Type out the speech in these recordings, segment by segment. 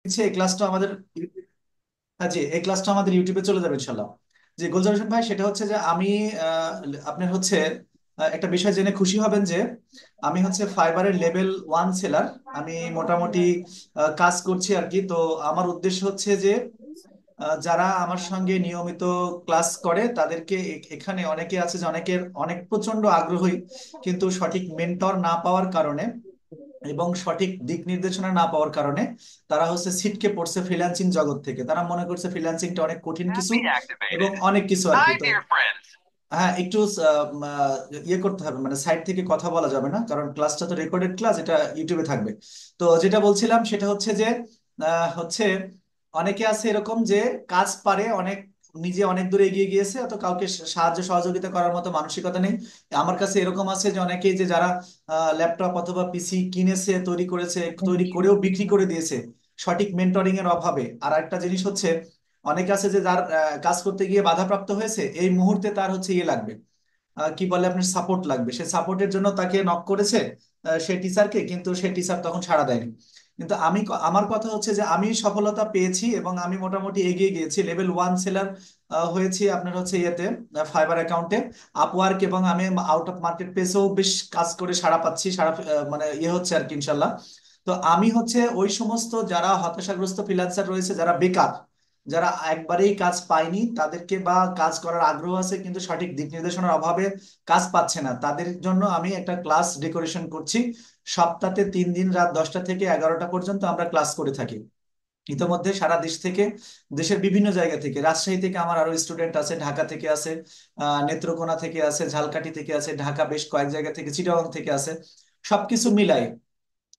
হচ্ছে এই ক্লাসটা আমাদের হ্যাঁ জি, এই ক্লাসটা আমাদের ইউটিউবে চলে যাবে ইনশাল্লাহ। যে গুলজার হোসেন ভাই, সেটা হচ্ছে যে আমি আহ, আপনার হচ্ছে একটা বিষয় জেনে খুশি হবেন যে আমি হচ্ছে ফাইবারের লেভেল 1 সেলার। আমি মোটামুটি কাজ করছি আর কি। তো আমার উদ্দেশ্য হচ্ছে যে যারা আমার সঙ্গে নিয়মিত ক্লাস করে তাদেরকে এখানে অনেকে আছে যে অনেকের অনেক প্রচন্ড আগ্রহী, কিন্তু সঠিক মেন্টর না পাওয়ার কারণে এবং সঠিক দিক নির্দেশনা না পাওয়ার কারণে তারা হচ্ছে ছিটকে পড়ছে ফ্রিল্যান্সিং জগৎ থেকে। তারা মনে করছে ফ্রিল্যান্সিংটা অনেক কঠিন কিছু এবং অনেক কিছু আর কি। তো হ্যাঁ, একটু ইয়ে করতে হবে, মানে সাইড থেকে কথা বলা যাবে না, কারণ ক্লাসটা তো রেকর্ডেড ক্লাস, এটা ইউটিউবে থাকবে। তো যেটা বলছিলাম সেটা হচ্ছে যে হচ্ছে অনেকে আছে এরকম যে কাজ পারে অনেক, নিজে অনেক দূরে এগিয়ে গিয়েছে, অত কাউকে সাহায্য সহযোগিতা করার মতো মানসিকতা নেই। আমার কাছে এরকম আছে যে অনেকেই যে যারা ল্যাপটপ অথবা পিসি কিনেছে, তৈরি করেছে, তৈরি করেও বিক্রি করে দিয়েছে সঠিক মেন্টরিং এর অভাবে। আর একটা জিনিস হচ্ছে অনেকে আছে যে যার কাজ করতে গিয়ে বাধাপ্রাপ্ত হয়েছে, এই মুহূর্তে তার হচ্ছে ইয়ে লাগবে, কি বলে আপনার সাপোর্ট লাগবে, সে সাপোর্টের জন্য তাকে নক করেছে সে টিচারকে, কিন্তু সে টিচার তখন সাড়া দেয়নি। কিন্তু আমার কথা হচ্ছে যে আমি সফলতা পেয়েছি এবং আমি মোটামুটি এগিয়ে গিয়েছি, লেভেল 1 সেলার হয়েছি আপনার হচ্ছে ইয়েতে, ফাইবার অ্যাকাউন্টে, আপওয়ার্ক, এবং আমি আউট অফ মার্কেট প্লেসেও বেশ কাজ করে সাড়া পাচ্ছি, সাড়া মানে ইয়ে হচ্ছে আর কি ইনশাল্লাহ। তো আমি হচ্ছে ওই সমস্ত যারা হতাশাগ্রস্ত ফ্রিল্যান্সার রয়েছে, যারা বেকার, যারা একবারেই কাজ পায়নি, তাদেরকে বা কাজ করার আগ্রহ আছে কিন্তু সঠিক দিক নির্দেশনার অভাবে কাজ পাচ্ছে না, তাদের জন্য আমি একটা ক্লাস ডেকোরেশন করছি। সপ্তাহে 3 দিন রাত 10টা থেকে 11টা পর্যন্ত আমরা ক্লাস করে থাকি। ইতোমধ্যে সারা দেশ থেকে, দেশের বিভিন্ন জায়গা থেকে, রাজশাহী থেকে আমার আরো স্টুডেন্ট আছে, ঢাকা থেকে আছে, নেত্রকোনা থেকে আছে, ঝালকাঠি থেকে আছে, ঢাকা বেশ কয়েক জায়গা থেকে, চিটাগাং থেকে আছে। সবকিছু মিলাই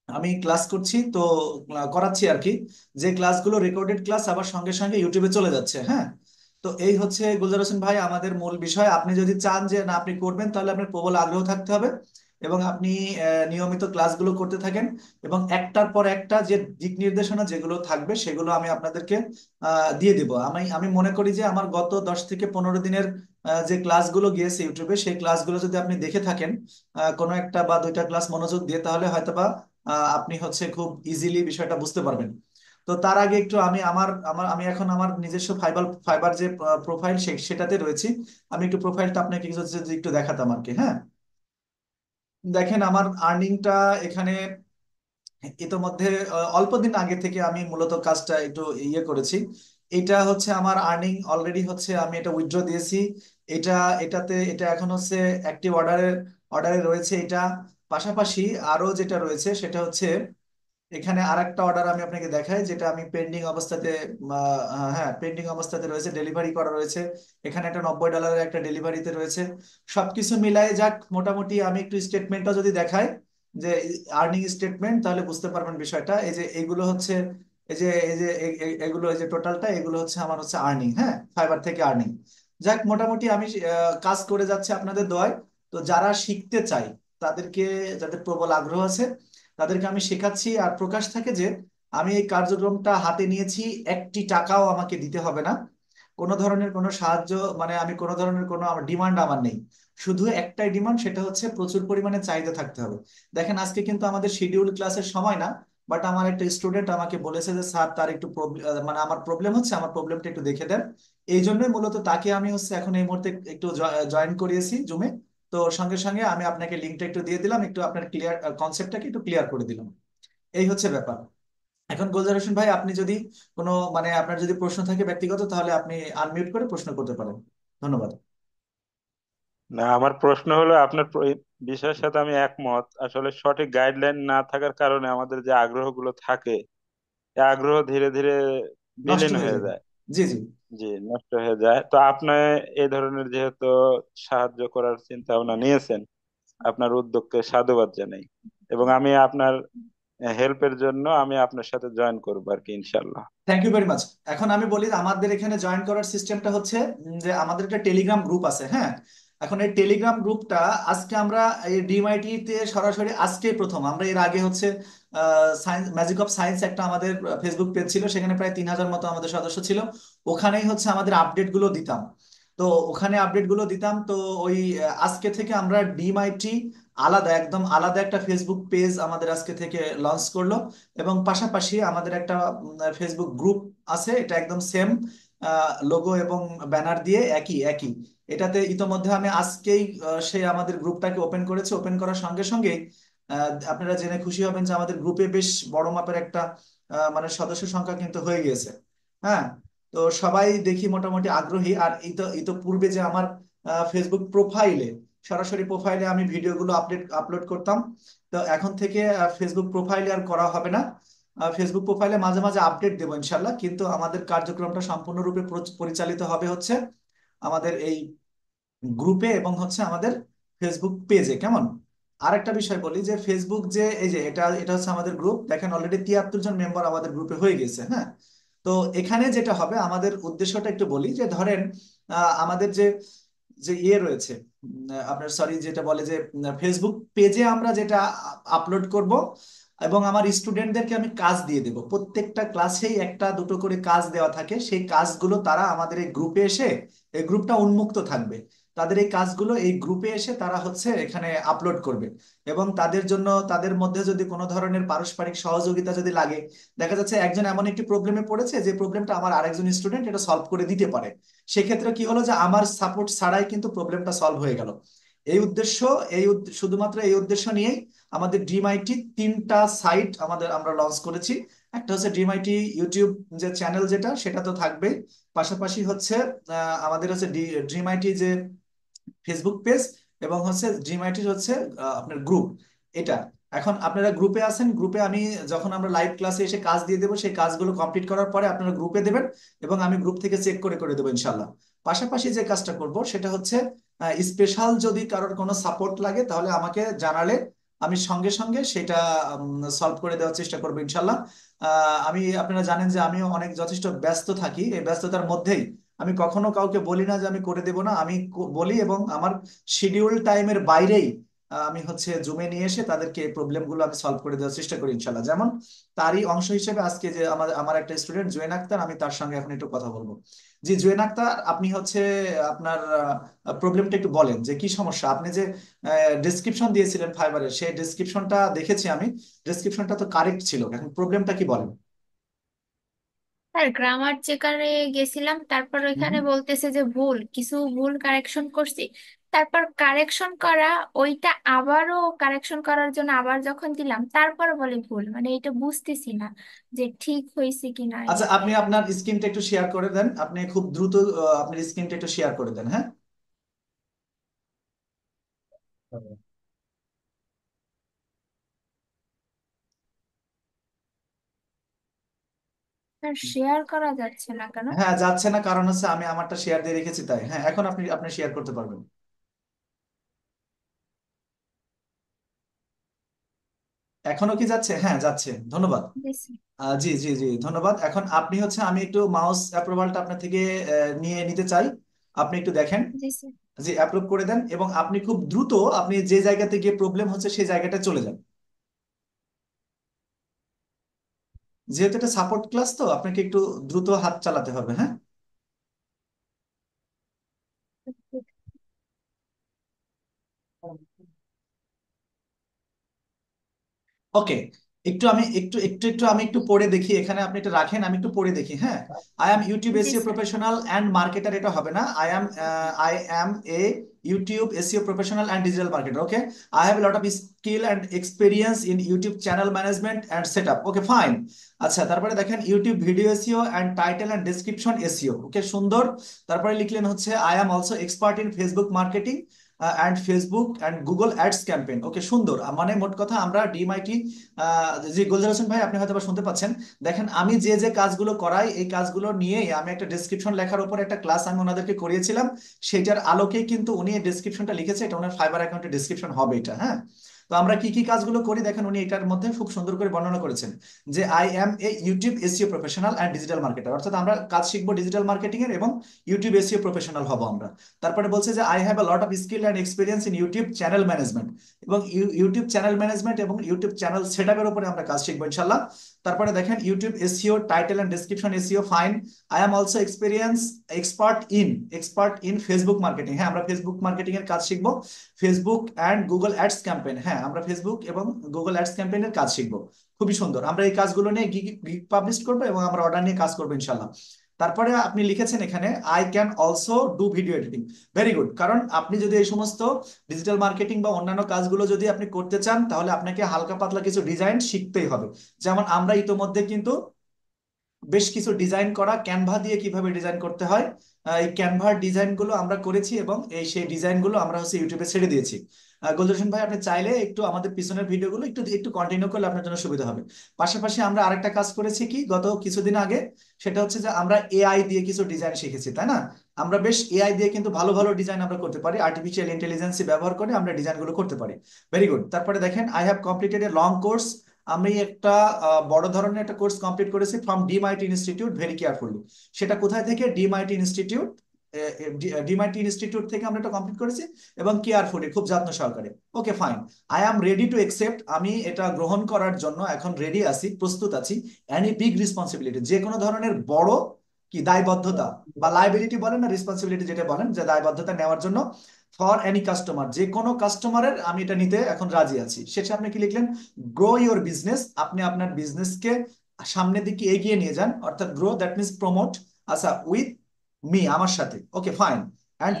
আমি ক্লাস করছি তো, করাচ্ছি আর কি। যে ক্লাসগুলো রেকর্ডেড ক্লাস আবার সঙ্গে সঙ্গে ইউটিউবে চলে যাচ্ছে। হ্যাঁ, তো এই হচ্ছে গুলজার হোসেন ভাই আমাদের মূল বিষয়। আপনি যদি চান যে না আপনি করবেন, তাহলে আপনার প্রবল আগ্রহ থাকতে হবে এবং আপনি নিয়মিত ক্লাসগুলো করতে থাকেন। এবং একটার পর একটা যে দিক নির্দেশনা যেগুলো থাকবে সেগুলো আমি আপনাদেরকে দিয়ে দিব। আমি আমি মনে করি যে আমার গত 10 থেকে 15 দিনের যে ক্লাসগুলো গিয়েছে ইউটিউবে, সেই ক্লাসগুলো যদি আপনি দেখে থাকেন কোনো একটা বা দুইটা ক্লাস মনোযোগ দিয়ে, তাহলে হয়তোবা আপনি হচ্ছে খুব ইজিলি বিষয়টা বুঝতে পারবেন। তো তার আগে একটু আমি আমার আমার আমি এখন আমার নিজস্ব ফাইবার ফাইবার যে প্রোফাইল সেটাতে রয়েছি। আমি একটু প্রোফাইলটা আপনাকে কিছু যদি একটু দেখাতাম আর কি। হ্যাঁ, দেখেন আমার আর্নিংটা এখানে ইতোমধ্যে অল্প দিন আগে থেকে আমি মূলত কাজটা একটু ইয়ে করেছি। এটা হচ্ছে আমার আর্নিং অলরেডি হচ্ছে, আমি এটা উইথড্র দিয়েছি। এটা এটা এখন হচ্ছে অ্যাক্টিভ অর্ডারে রয়েছে এটা। পাশাপাশি আরো যেটা রয়েছে সেটা হচ্ছে এখানে আরেকটা অর্ডার আমি আপনাকে দেখাই, যেটা আমি পেন্ডিং অবস্থাতে, হ্যাঁ পেন্ডিং অবস্থাতে রয়েছে, ডেলিভারি করা রয়েছে। এখানে একটা $90 একটা ডেলিভারিতে রয়েছে। সবকিছু মিলাই যাক, মোটামুটি আমি একটু স্টেটমেন্টটা যদি দেখাই, যে আর্নিং স্টেটমেন্ট, তাহলে বুঝতে পারবেন বিষয়টা। এই যে এইগুলো হচ্ছে, এগুলো, এই যে টোটালটা, এগুলো হচ্ছে আমার হচ্ছে আর্নিং, হ্যাঁ, ফাইবার থেকে আর্নিং। যাক, মোটামুটি আমি কাজ করে যাচ্ছে আপনাদের দোয়ায়। তো যারা শিখতে চায় তাদেরকে, যাদের প্রবল আগ্রহ আছে, তাদেরকে আমি শেখাচ্ছি। আর প্রকাশ থাকে যে আমি এই কার্যক্রমটা হাতে নিয়েছি, একটি টাকাও আমাকে দিতে হবে না, কোনো ধরনের কোনো সাহায্য, মানে আমি কোনো ধরনের কোনো আমার ডিমান্ড আমার নেই। শুধু একটাই ডিমান্ড, সেটা হচ্ছে প্রচুর পরিমাণে চাহিদা থাকতে হবে। দেখেন আজকে কিন্তু আমাদের শিডিউল ক্লাসের সময় না, বাট আমার একটা স্টুডেন্ট আমাকে বলেছে যে স্যার তার একটু মানে আমার প্রবলেম হচ্ছে, আমার প্রবলেমটা একটু দেখে দেন। এই জন্যই মূলত তাকে আমি হচ্ছে এখন এই মুহূর্তে একটু জয়েন করিয়েছি জুমে। তো সঙ্গে সঙ্গে আমি আপনাকে লিঙ্কটা একটু দিয়ে দিলাম, একটু আপনার ক্লিয়ার কনসেপ্টটাকে একটু ক্লিয়ার করে দিলাম। এই হচ্ছে ব্যাপার। এখন গুলজার হোসেন ভাই, আপনি যদি কোনো, মানে আপনার যদি প্রশ্ন থাকে ব্যক্তিগত, তাহলে আপনি আনমিউট করে প্রশ্ন করতে পারেন। ধন্যবাদ। না, আমার প্রশ্ন হলো আপনার এই বিষয়ের সাথে আমি একমত। আসলে সঠিক গাইডলাইন না থাকার কারণে আমাদের যে আগ্রহগুলো থাকে, এই আগ্রহ ধীরে ধীরে নষ্ট বিলীন হয়ে হয়ে যাবে। যায়। জি জি। জি, নষ্ট হয়ে যায়। তো আপনি এই ধরনের যেহেতু সাহায্য করার চিন্তা ভাবনা নিয়েছেন, আপনার উদ্যোগকে সাধুবাদ জানাই। এবং আমি আপনার হেল্পের জন্য আমি আপনার সাথে জয়েন করবো আর কি, ইনশাল্লাহ। Thank you very much. এখন আমি বলি যে আমাদের এখানে জয়েন করার সিস্টেমটা হচ্ছে যে আমাদের একটা টেলিগ্রাম গ্রুপ আছে। হ্যাঁ, এখন এই টেলিগ্রাম গ্রুপটা আজকে আমরা এই ডিএমআইটি তে সরাসরি আজকে প্রথম, আমরা এর আগে হচ্ছে সায়েন্স ম্যাজিক অফ সায়েন্স একটা আমাদের ফেসবুক পেজ ছিল, সেখানে প্রায় 3,000 মতো আমাদের সদস্য ছিল। ওখানেই হচ্ছে আমাদের আপডেট গুলো দিতাম। তো ওখানে আপডেট গুলো দিতাম। তো ওই আজকে থেকে আমরা ডিএমআইটি আলাদা, একদম আলাদা একটা ফেসবুক পেজ আমাদের আজকে থেকে লঞ্চ করলো। এবং পাশাপাশি আমাদের একটা ফেসবুক গ্রুপ আছে, এটা একদম সেম লোগো এবং ব্যানার দিয়ে একই একই। এটাতে ইতোমধ্যে আমি আজকেই সেই আমাদের গ্রুপটাকে ওপেন করেছি। ওপেন করার সঙ্গে সঙ্গে আপনারা জেনে খুশি হবেন যে আমাদের গ্রুপে বেশ বড় মাপের একটা মানে সদস্য সংখ্যা কিন্তু হয়ে গিয়েছে। হ্যাঁ, তো সবাই দেখি মোটামুটি আগ্রহী। আর পূর্বে যে আমার ফেসবুক প্রোফাইলে, সরাসরি প্রোফাইলে আমি ভিডিওগুলো আপলোড করতাম, তো এখন থেকে ফেসবুক প্রোফাইলে আর করা হবে না। ফেসবুক প্রোফাইলে মাঝে মাঝে আপডেট দেবো ইনশাল্লাহ, কিন্তু আমাদের কার্যক্রমটা সম্পূর্ণরূপে পরিচালিত হবে হচ্ছে আমাদের এই গ্রুপে এবং হচ্ছে আমাদের ফেসবুক পেজে। কেমন? আরেকটা বিষয় বলি যে ফেসবুক যে এই যে এটা এটা হচ্ছে আমাদের গ্রুপ, দেখেন অলরেডি 73 জন মেম্বার আমাদের গ্রুপে হয়ে গেছে। হ্যাঁ, তো এখানে যেটা হবে, আমাদের উদ্দেশ্যটা একটু বলি যে ধরেন আমাদের যে যে ইয়ে রয়েছে, আপনার সরি যেটা বলে যে ফেসবুক পেজে আমরা যেটা আপলোড করব, এবং আমার স্টুডেন্টদেরকে আমি কাজ দিয়ে দেব। প্রত্যেকটা ক্লাসেই একটা দুটো করে কাজ দেওয়া থাকে, সেই কাজগুলো তারা আমাদের এই গ্রুপে এসে, এই গ্রুপটা উন্মুক্ত থাকবে, তাদের এই কাজগুলো এই গ্রুপে এসে তারা হচ্ছে এখানে আপলোড করবে। এবং তাদের জন্য, তাদের মধ্যে যদি কোনো ধরনের পারস্পরিক সহযোগিতা যদি লাগে, দেখা যাচ্ছে একজন এমন একটি প্রবলেমে পড়েছে যে প্রবলেমটা আমার আরেকজন স্টুডেন্ট এটা সলভ করে দিতে পারে, সেক্ষেত্রে কি হলো যে আমার সাপোর্ট ছাড়াই কিন্তু প্রবলেমটা সলভ হয়ে গেল। এই উদ্দেশ্য, শুধুমাত্র এই উদ্দেশ্য নিয়েই আমাদের ড্রিম আইটি তিনটা সাইট আমরা লঞ্চ করেছি। একটা হচ্ছে ড্রিম আইটি ইউটিউব যে চ্যানেল, যেটা সেটা তো থাকবে। পাশাপাশি হচ্ছে আমাদের হচ্ছে ড্রিম আইটি যে ফেসবুক পেজ, এবং হচ্ছে ড্রিম আইটির হচ্ছে আপনার গ্রুপ এটা। এখন আপনারা গ্রুপে আছেন, গ্রুপে আমি যখন আমরা লাইভ ক্লাসে এসে কাজ দিয়ে দেবো, সেই কাজগুলো কমপ্লিট করার পরে আপনারা গ্রুপে দেবেন, এবং আমি গ্রুপ থেকে চেক করে করে দেবো ইনশাল্লাহ। পাশাপাশি যে কাজটা করব সেটা হচ্ছে স্পেশাল যদি কারোর কোনো সাপোর্ট লাগে তাহলে আমাকে জানালে আমি সঙ্গে সঙ্গে সেটা সলভ করে দেওয়ার চেষ্টা করবো ইনশাল্লাহ। আমি, আপনারা জানেন যে আমিও অনেক যথেষ্ট ব্যস্ত থাকি, এই ব্যস্ততার মধ্যেই আমি কখনো কাউকে বলি না যে আমি করে দেব না, আমি বলি এবং আমার শিডিউল টাইমের বাইরেই আমি হচ্ছে জুমে নিয়ে এসে তাদেরকে এই প্রবলেমগুলো আমি সলভ করে দেওয়ার চেষ্টা করি ইনশাল্লাহ। যেমন তারই অংশ হিসেবে আজকে যে আমার আমার একটা স্টুডেন্ট জুয়েন আক্তার, আমি তার সঙ্গে এখন একটু কথা বলবো। জি জুয়েন আক্তার, আপনি হচ্ছে আপনার প্রবলেমটা একটু বলেন যে কি সমস্যা। আপনি যে ডিসক্রিপশন দিয়েছিলেন ফাইবারের, সেই ডিসক্রিপশনটা দেখেছি আমি, ডিসক্রিপশনটা তো কারেক্ট ছিল, এখন প্রবলেমটা কি বলেন? স্যার, গ্রামার চেকারে গেছিলাম, তারপর ওইখানে বলতেছে যে ভুল কিছু, ভুল কারেকশন করছি। তারপর কারেকশন করা, ওইটা আবারও কারেকশন করার জন্য আবার যখন দিলাম তারপর বলে ভুল। মানে এটা বুঝতেছি না যে ঠিক হয়েছে কি না আচ্ছা, এটা। আপনি আপনার স্ক্রিনটা একটু শেয়ার করে দেন, আপনি খুব দ্রুত আপনার স্ক্রিনটা একটু শেয়ার করে দেন। হ্যাঁ, স্যার, শেয়ার করা যাচ্ছে না কেন? হ্যাঁ যাচ্ছে না, কারণ হচ্ছে আমি আমারটা শেয়ার দিয়ে রেখেছি তাই। হ্যাঁ, এখন আপনি আপনি শেয়ার করতে পারবেন। এখনো কি যাচ্ছে? হ্যাঁ যাচ্ছে, ধন্যবাদ। জি স্যার। জি জি জি, ধন্যবাদ। এখন আপনি হচ্ছে, আমি একটু মাউস অ্যাপ্রুভালটা আপনার থেকে নিয়ে নিতে চাই, আপনি একটু দেখেন। জি স্যার। জি, অ্যাপ্রুভ করে দেন, এবং আপনি খুব দ্রুত আপনি যে জায়গাতে গিয়ে প্রবলেম হচ্ছে সেই জায়গাটা চলে যান। যেহেতু এটা সাপোর্ট ক্লাস, তো আপনাকে একটু দ্রুত হাত চালাতে হবে। হ্যাঁ, ওকে। একটু আমি একটু পড়ে দেখি, এখানে আপনি এটা রাখেন, আমি একটু পড়ে দেখি। হ্যাঁ, আই অ্যাম ইউটিউব জি SEO sir. Professional and marketer, এটা হবে না। I am a YouTube SEO professional and digital marketer. Okay, I have lot of skill and experience in YouTube channel management and set up. Okay fine. আচ্ছা, তারপরে দেখেন YouTube video SEO and title and description SEO. Okay, সুন্দর। তারপরে লিখলেন হচ্ছে I am also expert in Facebook marketing and Facebook and Google ads campaign. ওকে, সুন্দর। মানে মোট কথা আমরা ডিএমআইটি, জি গুলজার হোসেন ভাই, আপনি হয়তো বা শুনতে পাচ্ছেন। দেখেন আমি যে যে কাজগুলো করাই, এই কাজগুলো নিয়েই আমি একটা ডেসক্রিপশন লেখার উপর একটা ক্লাস আমি ওনাদেরকে করিয়েছিলাম, সেটার আলোকেই কিন্তু উনি এই ডেসক্রিপশনটা লিখেছে, এটা ওনার ফাইবার অ্যাকাউন্টের ডেসক্রিপশন হবে এটা। হ্যাঁ, তো আমরা কি কি কাজগুলো করি দেখেন, উনি এটার মধ্যে খুব সুন্দর করে বর্ণনা করেছেন যে I M A YouTube SEO professional and digital marketer, অর্থাৎ আমরা কাজ শিখবো ডিজিটাল মার্কেটিং এর এবং ইউটিউব এসইও প্রফেশনাল হব আমরা। তারপরে বলছে যে I have a lot of skill and experience in YouTube channel management, এবং ইউটিউব চ্যানেল ম্যানেজমেন্ট এবং ইউটিউব চ্যানেল সেট আপের উপরে আমরা কাজ শিখবো ইনশাল্লাহ। তারপরে দেখেন YouTube SEO title and description SEO fine. I am also expert in Facebook marketing, হ্যাঁ আমরা ফেসবুক মার্কেটিং এর কাজ শিখবো। Facebook and Google ads campaign, হ্যাঁ আমরা ফেসবুক এবং গুগল অ্যাডস ক্যাম্পেইনের কাজ শিখবো। খুবই সুন্দর, আমরা এই কাজগুলো নিয়ে গিগ পাবলিশ করবো এবং আমরা অর্ডার নিয়ে কাজ করবো ইনশাল্লাহ। তারপরে আপনি লিখেছেন এখানে I can also do video editing. Very good, কারণ আপনি যদি এই সমস্ত ডিজিটাল মার্কেটিং বা অন্যান্য কাজগুলো যদি আপনি করতে চান তাহলে আপনাকে হালকা পাতলা কিছু ডিজাইন শিখতেই হবে। যেমন আমরা ইতোমধ্যে কিন্তু বেশ কিছু ডিজাইন করা, ক্যানভা দিয়ে কিভাবে ডিজাইন করতে হয় এই ক্যানভার ডিজাইন গুলো আমরা করেছি এবং সেই ডিজাইন গুলো আমরা হচ্ছে ইউটিউবে ছেড়ে দিয়েছি। গুলজার হোসেন ভাই, আপনি চাইলে একটু আমাদের পিছনের ভিডিওগুলো একটু একটু কন্টিনিউ করলে আপনার জন্য সুবিধা হবে। পাশাপাশি আমরা আরেকটা কাজ করেছি কি গত কিছুদিন আগে, সেটা হচ্ছে যে আমরা এআই দিয়ে কিছু ডিজাইন শিখেছি, তাই না? আমরা বেশ এআই দিয়ে কিন্তু ভালো ভালো ডিজাইন আমরা করতে পারি, আর্টিফিশিয়াল ইন্টেলিজেন্স ব্যবহার করে আমরা ডিজাইনগুলো করতে পারি। Very good. তারপরে দেখেন I have completed a long course. আমি একটা বড় ধরনের একটা কোর্স কমপ্লিট করেছি ফ্রম ডিমআইটি ইনস্টিটিউট ভেরি কেয়ারফুলি। সেটা কোথায় থেকে? ডিমআইটি ইনস্টিটিউট থেকে আমরা এটা কমপ্লিট করেছি এবং কেয়ারফুলি, খুব যত্ন সহকারে। Okay fine. I am ready to accept, আমি এটা গ্রহণ করার জন্য এখন রেডি আছি, প্রস্তুত আছি। এনি বিগ রেসপন্সিবিলিটি, যে কোনো ধরনের বড় কি দায়বদ্ধতা বা লাইবিলিটি বলেন না রেসপন্সিবিলিটি যেটা বলেন, যে দায়বদ্ধতা নেওয়ার জন্য ফর এনি কাস্টমার, যে কোনো কাস্টমারের আমি এটা নিতে এখন রাজি আছি। শেষে আপনি কি লিখলেন? গ্রো ইওর বিজনেস, আপনি আপনার বিজনেসকে সামনের দিকে এগিয়ে নিয়ে যান, অর্থাৎ গ্রো দ্যাট মিনস প্রমোট, আচ্ছা উইথ মি, আমার সাথে। Okay fine. And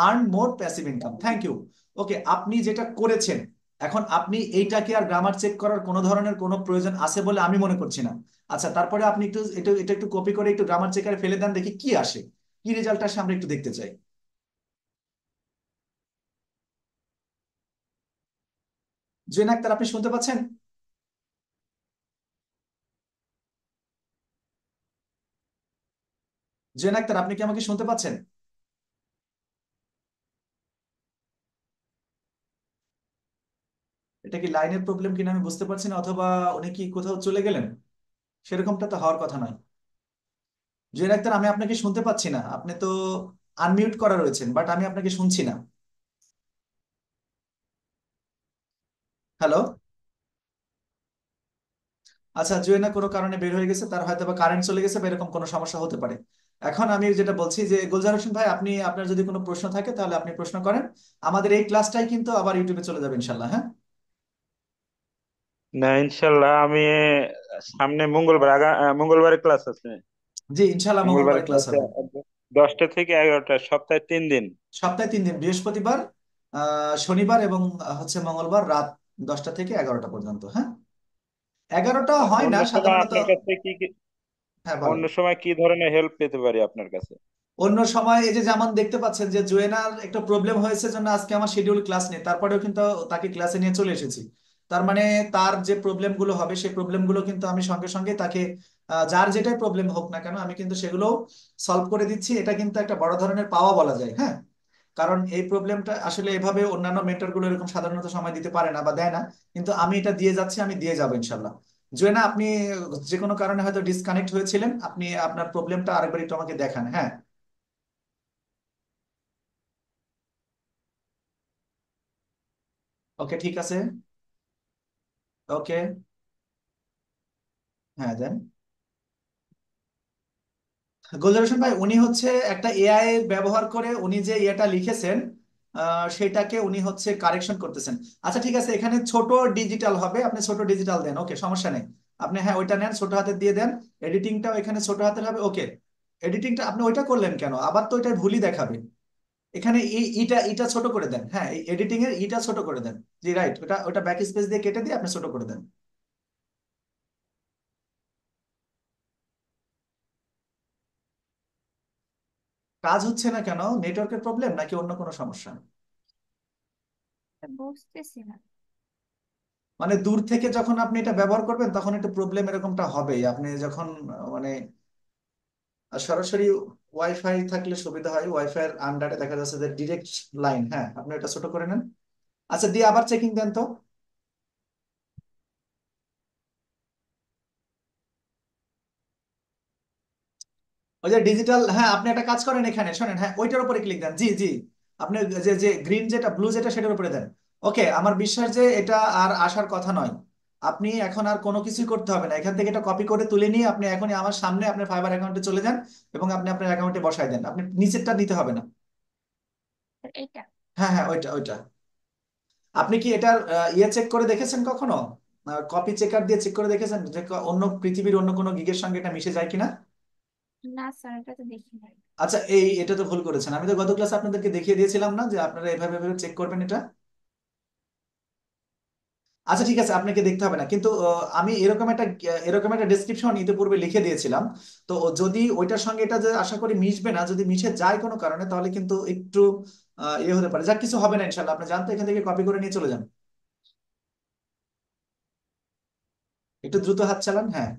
earn more passive income. Thank you. Okay, আপনি যেটা করেছেন এখন আপনি এইটাকে আর গ্রামার চেক করার কোনো ধরনের কোনো প্রয়োজন আছে বলে আমি মনে করছি না। আচ্ছা, তারপরে আপনি একটু এটা এটা একটু কপি করে একটু গ্রামার চেকারে ফেলে দেন, দেখি কি আসে, কি রেজাল্ট আসে আমরা একটু দেখতে চাই। জুয়েন আক্তার, আপনি শুনতে পাচ্ছেন? জুয়েন আক্তার, আপনি কি আমাকে শুনতে পাচ্ছেন? এটা কি লাইনের প্রবলেম কিনা আমি বুঝতে পারছি না, অথবা উনি কি কোথাও চলে গেলেন? সেরকমটা তো হওয়ার কথা নয়। জুয়েল আক্তার, আমি আপনাকে শুনতে পাচ্ছি না, আপনি তো আনমিউট করা রয়েছেন বাট আমি আপনাকে শুনছি না। হ্যালো। আচ্ছা, জুয়েনা কোনো কারণে বের হয়ে গেছে, তার হয়তো বা কারেন্ট চলে গেছে বা এরকম কোনো সমস্যা হতে পারে। এখন আমি যেটা বলছি যে গুলজার হোসেন ভাই, আপনি আপনার যদি কোনো প্রশ্ন থাকে তাহলে আপনি প্রশ্ন করেন। আমাদের এই ক্লাসটাই কিন্তু আবার ইউটিউবে চলে যাবে ইনশাল্লাহ, হ্যাঁ। না, ইনশাল্লাহ আমি সামনে মঙ্গলবারে ক্লাস আছে। জি ইনশাল্লাহ মঙ্গলবারে মঙ্গলবার ক্লাস ক্লাসে হবে। 10টা থেকে 11টা, সপ্তাহে 3 দিন। সপ্তাহে 3 দিন, বৃহস্পতিবার, শনিবার এবং হচ্ছে মঙ্গলবার রাত 10টা থেকে 11টা পর্যন্ত, হ্যাঁ। 11টা হয় অন্য না সময় সাধারণত। আপনার কাছে কি কি হ্যাঁ বলেন। অন্য সময় কি ধরনের হেল্প পেতে পারি আপনার কাছে? অন্য সময় এই যে যেমন দেখতে পাচ্ছেন যে জুয়েনার একটা প্রবলেম হয়েছে জন্য আজকে আমার শিডিউল ক্লাস নেই, তারপরেও কিন্তু তাকে ক্লাসে নিয়ে চলে এসেছি। তার মানে তার যে প্রবলেম গুলো হবে সেই প্রবলেম গুলো কিন্তু আমি সঙ্গে সঙ্গে তাকে যার যেটাই প্রবলেম হোক না কেন আমি কিন্তু সেগুলো সলভ করে দিচ্ছি। এটা কিন্তু একটা বড় ধরনের পাওয়া বলা যায়, হ্যাঁ। কারণ এই প্রবলেমটা আসলে এভাবে অন্যান্য মেন্টর গুলো এরকম সাধারণত সময় দিতে পারে না বা দেয় না, কিন্তু আমি এটা দিয়ে যাচ্ছি, আমি দিয়ে যাবো ইনশাল্লাহ। জুয়েনা, আপনি যে কোনো কারণে হয়তো ডিসকানেক্ট হয়েছিলেন, আপনি আপনার প্রবলেমটা আরেকবার একটু আমাকে দেখান, হ্যাঁ। ওকে ঠিক আছে। ওকে। হ্যাঁ দেন। গুলজার হোসেন ভাই, উনি হচ্ছে একটা এআই ব্যবহার করে উনি যে ইয়েটা লিখেছেন সেটাকে উনি হচ্ছে কারেকশন করতেছেন। আচ্ছা ঠিক আছে, এখানে ছোট ডিজিটাল হবে, আপনি ছোট ডিজিটাল দেন, ওকে সমস্যা নেই। আপনি হ্যাঁ ওইটা নেন, ছোট হাতের দিয়ে দেন। এডিটিংটাও এখানে ছোট হাতের হবে, ওকে। এডিটিংটা আপনি ওইটা করলেন কেন? আবার তো ওইটা ভুলই দেখাবে। এখানে ইটা ইটা ছোট করে দেন, হ্যাঁ এই এডিটিং এর ইটা ছোট করে দেন। জি রাইট, ওটা ওটা ব্যাক স্পেস দিয়ে কেটে দিয়ে আপনি ছোট করে দেন। কাজ হচ্ছে না কেন? নেটওয়ার্কের প্রবলেম নাকি অন্য কোনো সমস্যা? বুঝতেছি না। মানে দূর থেকে যখন আপনি এটা ব্যবহার করবেন তখন একটু প্রবলেম এরকমটা হবেই। আপনি যখন মানে সরাসরি ওয়াইফাই থাকলে সুবিধা হয়, ওয়াইফাই এর আন্ডারে দেখা যাচ্ছে যে ডিরেক্ট লাইন, হ্যাঁ আপনি এটা ছোট করে নেন। আচ্ছা দিয়ে আবার চেকিং দেন তো। ওই যে ডিজিটাল, হ্যাঁ আপনি একটা কাজ করেন, এখানে শোনেন, হ্যাঁ ওইটার উপরে ক্লিক দেন, জি জি। আপনি যে যে গ্রিন যেটা, ব্লু যেটা, সেটার উপরে দেন। ওকে, আমার বিশ্বাস যে এটা আর আসার কথা নয়। আপনি এখন আর কোনো কিছুই করতে হবে না, এখান থেকে এটা কপি করে তুলে নিয়ে আপনি এখনই আমার সামনে আপনার ফাইবার অ্যাকাউন্টে চলে যান, এবং আপনি আপনার অ্যাকাউন্টে বসায় দেন, আপনি নিচেরটা নিতে হবে না। এইটা। হ্যাঁ হ্যাঁ, ওইটা ওইটা। আপনি কি এটার ইয়ে চেক করে দেখেছেন কখনো? কপি চেকার দিয়ে চেক করে দেখেছেন যে অন্য পৃথিবীর অন্য কোনো গিগের সঙ্গে এটা মিশে যায় কিনা? না স্যার, এটা তো দেখি নাই। আচ্ছা, এটা তো ভুল করেছেন, আমি তো গত ক্লাসে আপনাদেরকে দেখিয়ে দিয়েছিলাম না যে আপনারা এভাবে এভাবে চেক করবেন এটা। আচ্ছা ঠিক আছে, আপনাকে দেখতে হবে না, কিন্তু আমি এরকম একটা ডেসক্রিপশন ইতিপূর্বে লিখে দিয়েছিলাম। তো যদি ওইটার সঙ্গে এটা যে আশা করি মিশবে না, যদি মিশে যায় কোনো কারণে, তাহলে কিন্তু একটু ইয়ে হতে পারে, যাক কিছু হবে না ইনশাল্লাহ, আপনি জানতো এখান থেকে কপি করে নিয়ে চলে যান। একটু দ্রুত হাত চালান, হ্যাঁ।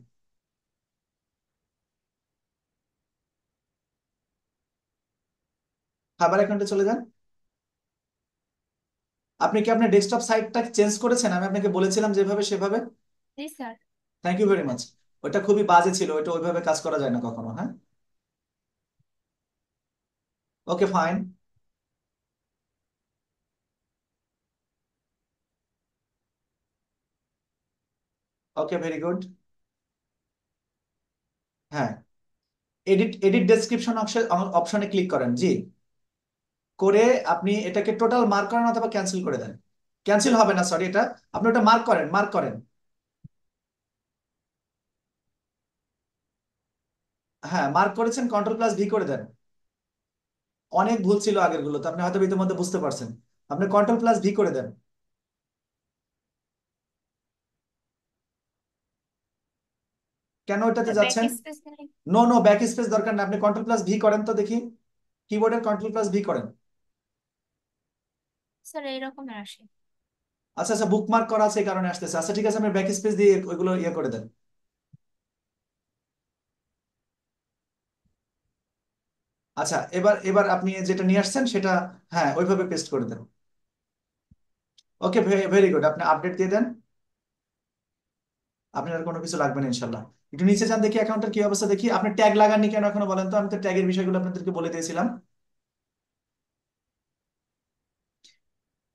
খাবার অ্যাকাউন্টে চলে যান। আপনি কি আপনার ডেস্কটপ সাইটটা চেঞ্জ করেছেন? আমি আপনাকে বলেছিলাম যেভাবে সেভাবে। জি sir. Thank you very much. ওটা খুবই বাজে ছিল, ওটা ওইভাবে কাজ করা যায় না কখনো, হ্যাঁ। Okay fine. Okay very good. হ্যাঁ, এডিট এডিট ডেসক্রিপশন অপশনে ক্লিক করেন, জি। করে আপনি এটাকে টোটাল মার্ক করেন অথবা ক্যান্সেল করে দেন। ক্যান্সেল হবে না, সরি, এটা আপনি ওটা মার্ক করেন, মার্ক করেন। হ্যাঁ, মার্ক করেছেন, কন্ট্রোল+V করে দেন। অনেক ভুল ছিল আগের গুলোতে, আপনি হয়তো ইতিমধ্যে বুঝতে পারছেন। আপনি কন্ট্রোল+V করে দেন। কেন ওটাতে স্যার ব্যাক যাচ্ছেন? স্পেস দিলে? নো নো, ব্যাক স্পেস দরকার না, আপনি কন্ট্রোল+V করেন তো দেখি। কিবোর্ডের কন্ট্রোল+V করেন। স্যার এইরকমের আসে। আচ্ছা আচ্ছা, বুকমার্ক করা আছে এই কারণে আসতেছে, আচ্ছা ঠিক আছে, আপনি ব্যাক স্পেস দিয়ে ওইগুলো ইয়ে করে দেন। আচ্ছা, এবার এবার আপনি যেটা নিয়ে আসছেন সেটা, হ্যাঁ ওইভাবে পেস্ট করে দেন। ওকে ভেরি গুড, আপনি আপডেট দিয়ে দেন। আপনার আর কোনো কিছু লাগবে না ইনশাল্লাহ। একটু নিচে যান দেখি অ্যাকাউন্টের কি অবস্থা দেখি, আপনি ট্যাগ লাগাননি কেন এখনো বলেন তো, আমি তো ট্যাগের বিষয়গুলো আপনাদেরকে বলে দিয়েছিলাম।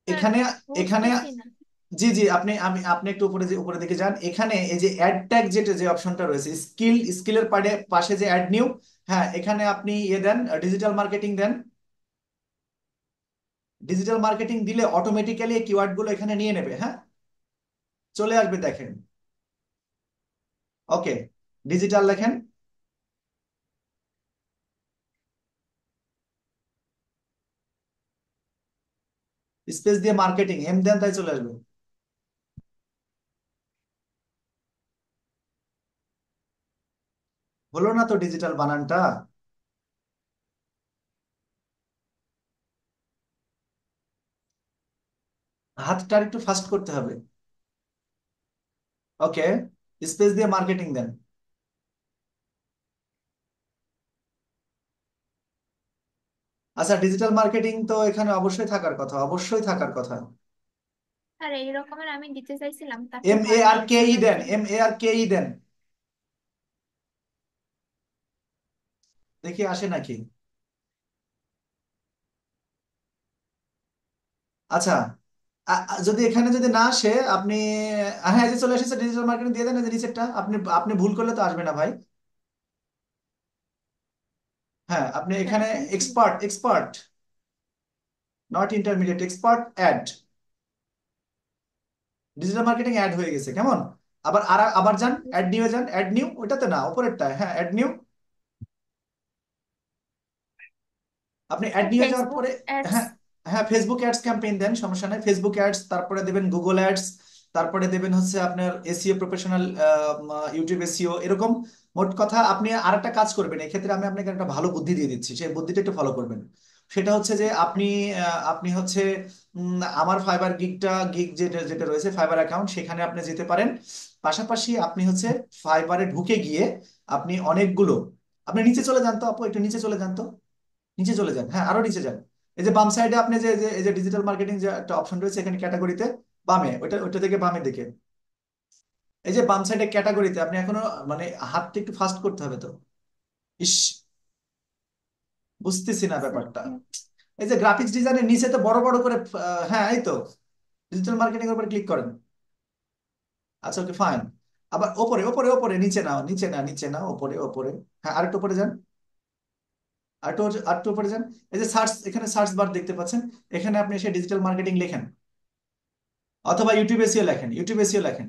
স্যার এখানে এখানে বুঝতেছি না। জি জি, আপনি একটু উপরে দিকে যান, এখানে এই যে অ্যাড ট্যাগ যেটা যে অপশনটা রয়েছে, স্কিলের পাশে যে অ্যাড নিউ, হ্যাঁ এখানে আপনি ইয়ে দেন, ডিজিটাল মার্কেটিং দেন। ডিজিটাল মার্কেটিং দিলে অটোমেটিক্যালি এই কিওয়ার্ড গুলো এখানে নিয়ে নেবে, হ্যাঁ চলে আসবে দেখেন। ওকে, ডিজিটাল লেখেন, স্পেস দিয়ে মার্কেটিং এম দেন, তাই চলে আসবে। হলো না তো ডিজিটাল বানানটা। হাতটা আর একটু ফাস্ট করতে হবে। ওকে, স্পেস দিয়ে মার্কেটিং দেন। আচ্ছা, ডিজিটাল মার্কেটিং তো এখানে অবশ্যই থাকার কথা, অবশ্যই থাকার কথা। স্যার এই রকমের আমি দিতে চাইছিলাম, তাতে এম এ হয় আর নাই, কে ই দেখা দেন, যায়। MARKE দেন, দেখি আসে নাকি। আচ্ছা, যদি এখানে যদি না আসে আপনি, হ্যাঁ এই যে চলে এসেছে, ডিজিটাল মার্কেটিং দিয়ে দেন, এই যে নিচেরটা, আপনি আপনি ভুল করলে তো আসবে না ভাই। হ্যাঁ, আপনি স্যার এখানে এখানে কি? Expert, expert not intermediate, expert add, digital marketing add হয়ে গেছে, কেমন? আবার যান, অ্যাড নিউ যান, অ্যাড নিউ, ওইটাতে না, উপরেরটায়, হ্যাঁ অ্যাড নিউ। আপনি অ্যাড স্যার নিয়ে যাওয়ার ফেসবুক পরে, অ্যাডস। হ্যাঁ হ্যাঁ, ফেসবুক অ্যাডস ক্যাম্পেইন দেন, সমস্যা নাই, ফেসবুক অ্যাডস, তারপরে দেবেন গুগল অ্যাডস, তারপরে দেবেন হচ্ছে আপনার এসইও প্রফেশনাল, ইউটিউব এসইও, এরকম। মোট কথা আপনি আরেকটা কাজ করবেন এক্ষেত্রে, আমি আপনাকে একটা ভালো বুদ্ধি দিয়ে দিচ্ছি, সেই বুদ্ধিটা একটু ফলো করবেন। সেটা হচ্ছে যে আপনি হচ্ছে আমার ফাইবার গিগ যেটা যেটা রয়েছে, ফাইবার অ্যাকাউন্ট, সেখানে আপনি যেতে পারেন। পাশাপাশি আপনি হচ্ছে ফাইবারে ঢুকে গিয়ে আপনি অনেকগুলো, আপনি নিচে চলে যান তো আপু, একটু নিচে চলে যান তো, নিচে চলে যান, হ্যাঁ আরো নিচে যান। এই যে বাম সাইডে আপনি এই যে ডিজিটাল মার্কেটিং যে একটা অপশন রয়েছে এখানে ক্যাটাগরিতে, বামে, ওইটা থেকে বামের দিকে, এই যে বাম সাইডে ক্যাটাগরিতে, আপনি এখনো মানে হাতটা একটু ফাস্ট করতে হবে তো। ইস, বুঝতেছি না ব্যাপারটা। এই যে গ্রাফিক্স ডিজাইনের নিচে তো বড় বড় করে হ্যাঁ এই তো ডিজিটাল মার্কেটিং এর উপরে ক্লিক করেন। আচ্ছা ওকে ফাইন। আবার ওপরে ওপরে ওপরে, নিচে নাও, নিচে না, নিচে না, ওপরে ওপরে। হ্যাঁ আরেকটু উপরে যান, আরেকটু আরেকটু উপরে যান। এই যে সার্চ, এখানে সার্চ বার দেখতে পাচ্ছেন, এখানে আপনি এসে ডিজিটাল মার্কেটিং লেখেন, অথবা ইউটিউব এসিও লেখেন, ইউটিউব এসিও লেখেন।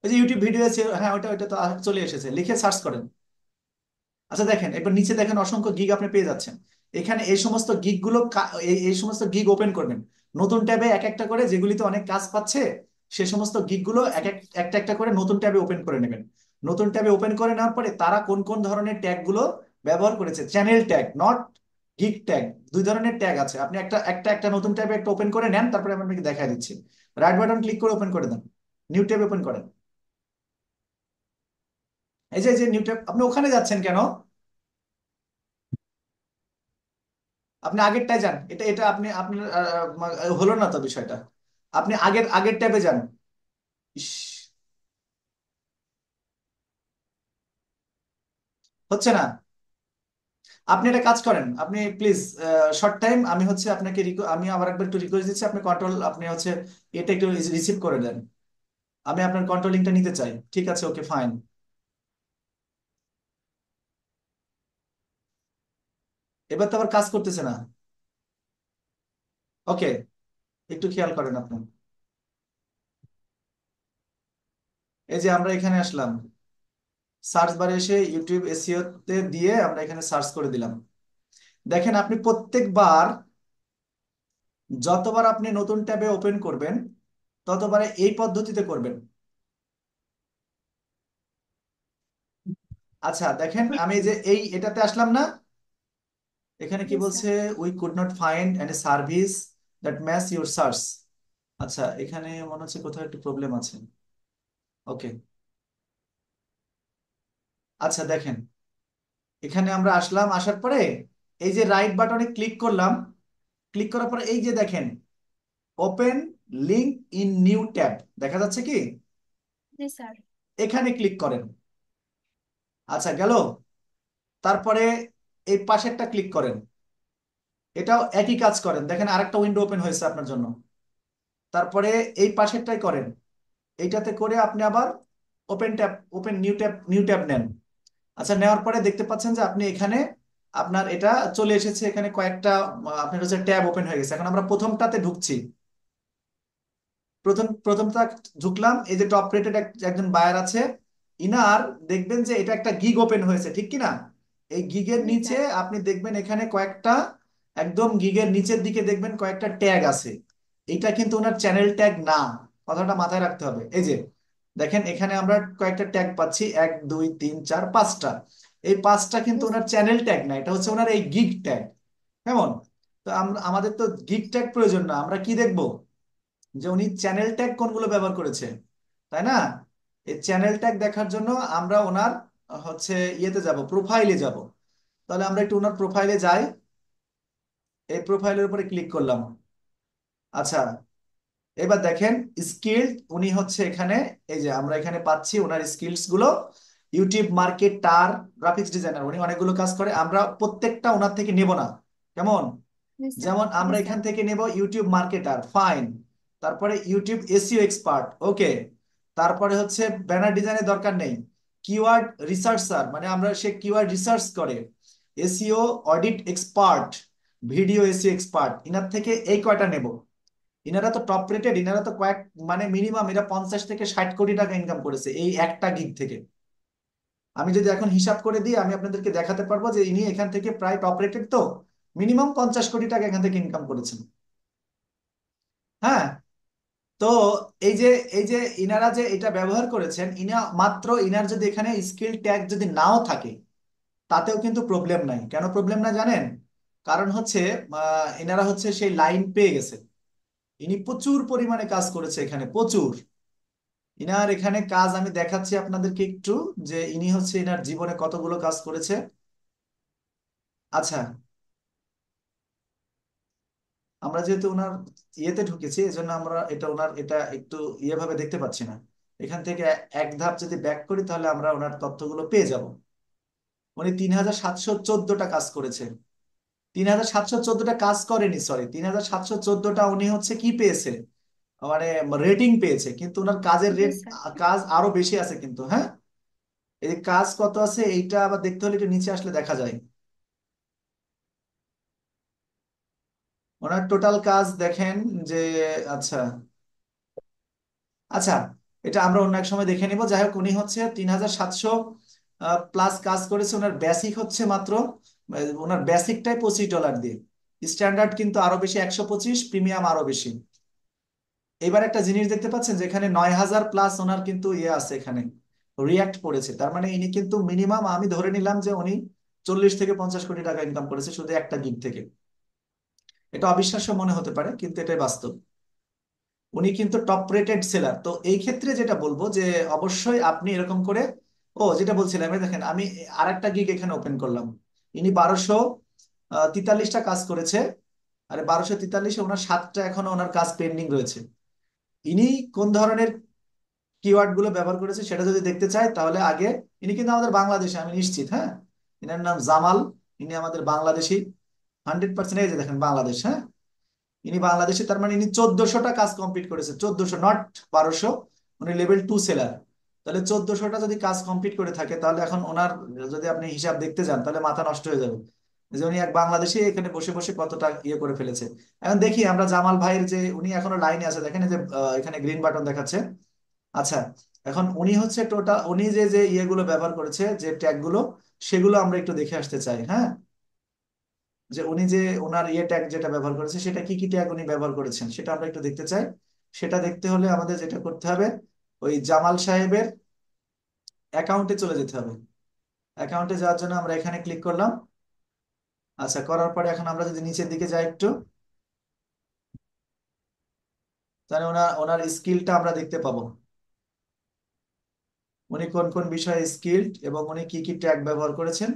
ওই যে ইউটিউব ভিডিও এসিও, হ্যাঁ ওইটা ওইটা তো চলে এসেছে, লিখে সার্চ করেন। আচ্ছা দেখেন, এবার নিচে দেখেন অসংখ্য গিগ আপনি পেয়ে যাচ্ছেন। এখানে এই সমস্ত গিগ গুলো এই সমস্ত গিগ ওপেন করবেন নতুন ট্যাবে এক একটা করে, যেগুলিতে অনেক কাজ পাচ্ছে সে সমস্ত গিগ গুলো জি এক স্যার। এক একটা একটা করে নতুন ট্যাবে ওপেন করে নেবেন। নতুন ট্যাবে ওপেন করে নেওয়ার পরে তারা কোন কোন ধরনের ট্যাগ গুলো ব্যবহার করেছে, channel tag not gig tag, দুই ধরনের ট্যাগ আছে। আপনি একটা একটা একটা নতুন ট্যাবে একটা ওপেন করে নেন, তারপরে আমি আপনাকে দেখা দিচ্ছি। রাইট বাটন ক্লিক করে ওপেন করে দেন, নিউ ট্যাব ওপেন করেন। এই যে নিউ ট্যাব, আপনি ওখানে যাচ্ছেন কেন? আপনি আগেরটায় যান, এটা এটা আপনি আপনার হলো না তো বিষয়টা। আপনি আগের আগের ট্যাবে যান। ইস, হচ্ছে না। আপনি একটা কাজ করেন, আপনি প্লিজ শর্ট টাইম, আমি হচ্ছে আপনাকে আমি আবার একবার একটু রিকোয়েস্ট দিচ্ছি, আপনি কন্ট্রোল, আপনি হচ্ছে এটা একটু রিসিভ করে দেন। আমি আপনার কন্ট্রোলিংটা নিতে চাই। ঠিক আছে ওকে ফাইন। এবার তো আবার কাজ করতেছে না। ওকে, একটু খেয়াল করেন আপনি। এই যে আমরা এখানে আসলাম, সার্চ বারে এসে ইউটিউব এসইও তে দিয়ে আমরা এখানে সার্চ করে দিলাম। দেখেন আপনি প্রত্যেকবার যতবার আপনি নতুন ট্যাবে ওপেন করবেন ততবারে এই পদ্ধতিতে করবেন। আচ্ছা দেখেন, আমি এই যে এটাতে আসলাম না, এখানে কি জি স্যার। বলছে, we could not find any service that match your search. আচ্ছা এখানে মনে হচ্ছে কোথাও একটু প্রবলেম আছে। ওকে, আচ্ছা দেখেন, এখানে আমরা আসলাম, আসার পরে এই যে রাইট বাটনে ক্লিক করলাম, ক্লিক করার পরে এই যে দেখেন open link in new tab দেখা যাচ্ছে কি, জি স্যার। এখানে ক্লিক করেন। আচ্ছা গেল। তারপরে এই পাশেরটা ক্লিক করেন, এটাও একই কাজ করেন, দেখেন আরেকটা উইন্ডো ওপেন হয়েছে আপনার জন্য। তারপরে এই পাশেরটাই করেন, এইটাতে করে আপনি আবার open tab, open new tab, new tab নেন। আচ্ছা নেওয়ার পরে দেখতে পাচ্ছেন যে আপনি এখানে আপনার এটা চলে এসেছে, এখানে কয়েকটা আপনার হচ্ছে ট্যাব ওপেন হয়ে গেছে। এখন আমরা প্রথমটাতে ঢুকছি, প্রথমটা ঢুকলাম। এই যে টপ রেটেড একজন বায়ার আছে, ইনার দেখবেন যে এটা একটা গিগ ওপেন হয়েছে, ঠিক কি না? এই গিগের জি নিচে স্যার। আপনি দেখবেন এখানে কয়েকটা, একদম গিগের নিচের দিকে দেখবেন কয়েকটা ট্যাগ আছে। এটা কিন্তু ওনার চ্যানেল ট্যাগ না, কথাটা মাথায় রাখতে হবে। এই যে দেখেন এখানে আমরা কয়েকটা ট্যাগ পাচ্ছি, 1 2 3 4 5টা। এই পাঁচটা কিন্তু জি ওনার স্যার। চ্যানেল ট্যাগ না, এটা হচ্ছে ওনার এই গিগ ট্যাগ। কেমন? তো আমরা, আমাদের তো গিগ ট্যাগ প্রয়োজন না, আমরা কি দেখবো যে উনি চ্যানেল ট্যাগ কোনগুলো ব্যবহার করেছে, তাই না? এই চ্যানেল ট্যাগ দেখার জন্য আমরা ওনার হচ্ছে ইয়েতে যাব, প্রোফাইলে যাব। তাহলে আমরা একটু ওনার প্রোফাইলে যাই, এই প্রোফাইলের উপরে ক্লিক করলাম। আচ্ছা এবার দেখেন স্কিল, উনি হচ্ছে এখানে, এই যে আমরা এখানে পাচ্ছি ওনার স্কিলস গুলো, ইউটিউব মার্কেটার, গ্রাফিক্স ডিজাইনার, উনি অনেকগুলো কাজ করে, আমরা প্রত্যেকটা ওনার থেকে নেব না। কেমন? জি স্যার। যেমন জি আমরা স্যার। এখান থেকে নেব ইউটিউব মার্কেটার, ফাইন। তারপরে ইউটিউব এসইও এক্সপার্ট, ওকে। তারপরে হচ্ছে ব্যানার ডিজাইনের দরকার নেই, কিওয়ার্ড রিসার্চার, মানে আমরা সে কিওয়ার্ড রিসার্চ করে। SEO audit expert, video SEO expert, inner থেকে এই কয়টা নেব। ইনারা তো টপ রেটেড, ইনারা তো কয়েক, মানে মিনিমাম এরা 50 থেকে 60 কোটি টাকা ইনকাম করেছে এই একটা গিগ থেকে। আমি যদি এখন হিসাব করে দিই আমি আপনাদেরকে দেখাতে পারবো যে ইনি এখান থেকে প্রায় টপ রেটেড, তো মিনিমাম 50 কোটি টাকা এখান থেকে ইনকাম করেছেন। হ্যাঁ, তো এই যে এই যে ইনারা যে এটা ব্যবহার করেছেন, ইনা মাত্র ইনার যদি এখানে স্কিল ট্যাগ যদি নাও থাকে তাতেও কিন্তু প্রবলেম নাই। কেন প্রবলেম না জানেন? কারণ হচ্ছে ইনারা হচ্ছে সেই লাইন পেয়ে গেছে, ইনি প্রচুর পরিমাণে কাজ করেছে এখানে, প্রচুর। ইনার এখানে কাজ আমি দেখাচ্ছি আপনাদেরকে একটু, যে ইনি হচ্ছে ইনার জীবনে কতগুলো কাজ করেছে। আচ্ছা, আমরা যেহেতু ওনার ইয়েতে ঢুকেছি এজন্য আমরা এটা ওনার এটা একটু ইয়েভাবে দেখতে পাচ্ছি না। এখান থেকে এক ধাপ যদি ব্যাক করি তাহলে আমরা ওনার তথ্যগুলো পেয়ে যাব। উনি 3714টা কাজ করেছে। ৩,৭১৪টা কাজ করেনি, সরি, ৩,৭১৪টা উনি হচ্ছে কি পেয়েছে, মানে রেটিং পেয়েছে, কিন্তু ওনার কাজের জি রেট, স্যার। কাজ আরো বেশি আছে কিন্তু, হ্যাঁ। এই যে কাজ কত আছে এইটা আবার দেখতে হলে একটু নিচে আসলে দেখা যায়। ওনার টোটাল কাজ দেখেন যে, আচ্ছা আচ্ছা, এটা আমরা অন্য এক সময় দেখে নিব। যাই হোক, উনি হচ্ছে ৩,৭০০ প্লাস কাজ করেছে। ওনার বেসিক হচ্ছে মাত্র, ওনার বেসিকটাই $25 দিয়ে। স্ট্যান্ডার্ড কিন্তু আরো বেশি, 125, প্রিমিয়াম আরো বেশি। এবার একটা জিনিস দেখতে পাচ্ছেন, যেখানে 9,000 প্লাস ওনার কিন্তু ইয়ে আছে, এখানে রিয়াক্ট পড়েছে। তার মানে ইনি কিন্তু মিনিমাম, আমি ধরে নিলাম যে উনি 40 থেকে 50 কোটি টাকা ইনকাম করেছে শুধু একটা গিগ থেকে। এটা অবিশ্বাস্য মনে হতে পারে, কিন্তু এটাই বাস্তব। উনি কিন্তু টপ রেটেড সেলার। তো এই ক্ষেত্রে যেটা বলবো যে অবশ্যই আপনি এরকম করে, ও যেটা বলছিলাম, এই দেখেন আমি আরেকটা গিগ এখানে ওপেন করলাম। ইনি 1243টা কাজ করেছে। আরে 1243, ওনার 7টা এখনো ওনার কাজ পেন্ডিং রয়েছে। ইনি কোন ধরনের কিওয়ার্ড গুলো ব্যবহার করেছে সেটা যদি দেখতে চাই, তাহলে আগে, ইনি কিন্তু আমাদের বাংলাদেশে, আমি নিশ্চিত, হ্যাঁ। ইনার নাম জামাল, ইনি আমাদের বাংলাদেশি 100%। এই যে দেখেন বাংলাদেশ, হ্যাঁ। ইনি বাংলাদেশে, তার মানে ইনি 1400টা কাজ কমপ্লিট করেছে, 1400 নট 1200। উনি লেভেল 2 সেলার। তাহলে 1400টা যদি কাজ কমপ্লিট করে থাকে, তাহলে এখন ওনার যদি আপনি হিসাব দেখতে যান, তাহলে মাথা নষ্ট হয়ে যাবে যে উনি এক বাংলাদেশি এখানে বসে বসে কতটা ইয়ে করে ফেলেছে। এখন দেখি আমরা জামাল ভাইয়ের যে, উনি এখনো লাইনে আছে, দেখেন এই যে এখানে গ্রিন বাটন দেখাচ্ছে। আচ্ছা, এখন উনি হচ্ছে টোটাল, উনি যে যে ইয়েগুলো ব্যবহার করেছে, যে ট্যাগ গুলো, সেগুলো আমরা একটু দেখে আসতে চাই, হ্যাঁ। যে উনি যে ওনার ইয়ে ট্যাগ যেটা ব্যবহার করেছে, সেটা কি কি ট্যাগ উনি ব্যবহার করেছেন সেটা আমরা একটু দেখতে চাই। সেটা দেখতে হলে আমাদের যেটা করতে হবে, ওই জামাল সাহেবের অ্যাকাউন্টে চলে যেতে হবে। অ্যাকাউন্টে যাওয়ার জন্য আমরা এখানে ক্লিক করলাম। আচ্ছা, করার পরে এখন আমরা যদি নিচের দিকে যাই একটু, তাহলে ওনার ওনার স্কিলটা আমরা দেখতে পাবো। উনি কোন কোন বিষয়ে স্কিল্ড এবং উনি কি কি ট্যাগ ব্যবহার করেছেন,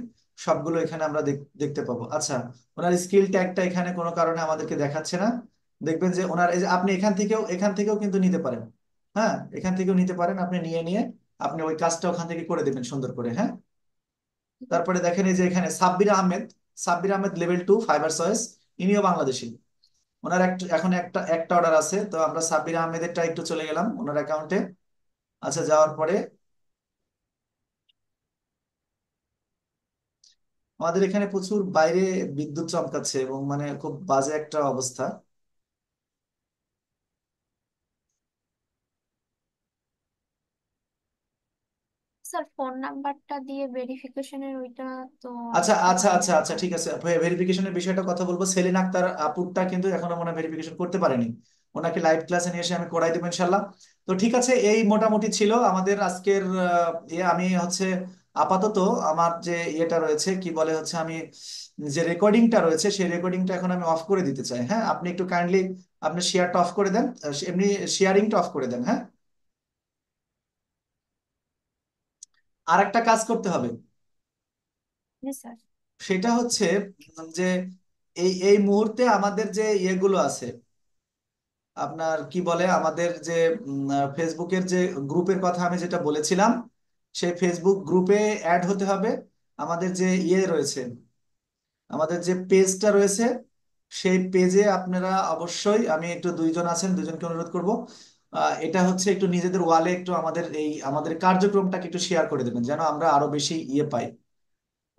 সবগুলো এখানে আমরা দেখতে পাবো। আচ্ছা, ওনার স্কিল ট্যাগটা এখানে কোনো কারণে আমাদেরকে দেখাচ্ছে না। দেখবেন যে ওনার, এই যে আপনি এখান থেকেও কিন্তু নিতে পারেন। হ্যাঁ, এখান থেকেও নিতে পারেন, আপনি নিয়ে নিয়ে আপনি ওই কাজটা ওখান থেকে করে দেবেন সুন্দর করে, হ্যাঁ। তারপরে দেখেন এই যে এখানে Sabbir Ahmed, Sabbir Ahmed level 2 Fiverr choice, ইনিও বাংলাদেশি। ওনার এখন একটা একটা অর্ডার আছে, তো আমরা সাব্বির আহমেদেরটা একটু চলে গেলাম ওনার অ্যাকাউন্টে। আচ্ছা, যাওয়ার পরে আমাদের এখানে প্রচুর বাইরে বিদ্যুৎ চমকাচ্ছে, এবং মানে খুব বাজে একটা অবস্থা। স্যার ফোন নাম্বারটা দিয়ে ভেরিফিকেশনের ওইটা তো আচ্ছা আসতে আচ্ছা পারে না আচ্ছা আচ্ছা, এখন। ঠিক আছে, ভেরিফিকেশনের বিষয়টা কথা বলবো। সেলিন আক্তার আপুরটা কিন্তু এখনো মনে ভেরিফিকেশন করতে পারেনি। ওনাকে লাইভ ক্লাসে নিয়ে এসে আমি করাই দেবো ইনশাল্লাহ। তো ঠিক আছে, এই মোটামুটি ছিল আমাদের আজকের ইয়ে। আমি হচ্ছে আপাতত আমার যে ইয়েটা রয়েছে, কি বলে হচ্ছে, আমি যে রেকর্ডিংটা রয়েছে সেই রেকর্ডিংটা এখন আমি অফ করে দিতে চাই, হ্যাঁ। আপনি একটু কাইন্ডলি আপনি শেয়ারটা অফ করে দেন, এমনি শেয়ারিংটা অফ করে দেন, হ্যাঁ। আর একটা কাজ করতে হবে, জি স্যার। সেটা হচ্ছে যে এই এই মুহূর্তে আমাদের যে ইয়েগুলো আছে, আপনার কি বলে, আমাদের যে ফেসবুকের যে গ্রুপের কথা আমি যেটা বলেছিলাম, সেই ফেসবুক গ্রুপে অ্যাড হতে হবে। আমাদের যে ইয়ে রয়েছে, আমাদের যে পেজটা রয়েছে, সেই পেজে আপনারা অবশ্যই, আমি একটু, দুইজন আছেন, দুইজনকে অনুরোধ করব, এটা হচ্ছে একটু নিজেদের ওয়ালে একটু আমাদের এই আমাদের কার্যক্রমটাকে একটু শেয়ার করে দেবেন, যেন আমরা আরো বেশি ইয়ে পাই,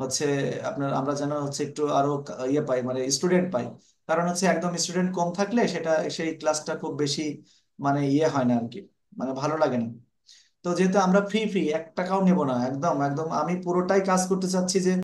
হচ্ছে আপনার, আমরা যেন হচ্ছে একটু আরো ইয়ে পাই, মানে স্টুডেন্ট পাই। কারণ হচ্ছে একদম স্টুডেন্ট কম থাকলে সেটা, সেই ক্লাসটা খুব বেশি মানে ইয়ে হয় না আর কি, মানে ভালো লাগে না। তো যেহেতু আমরা ফ্রি ফ্রি, 1 টাকাও নেব না, একদম একদম আমি পুরোটাই কাজ করতে চাচ্ছি যে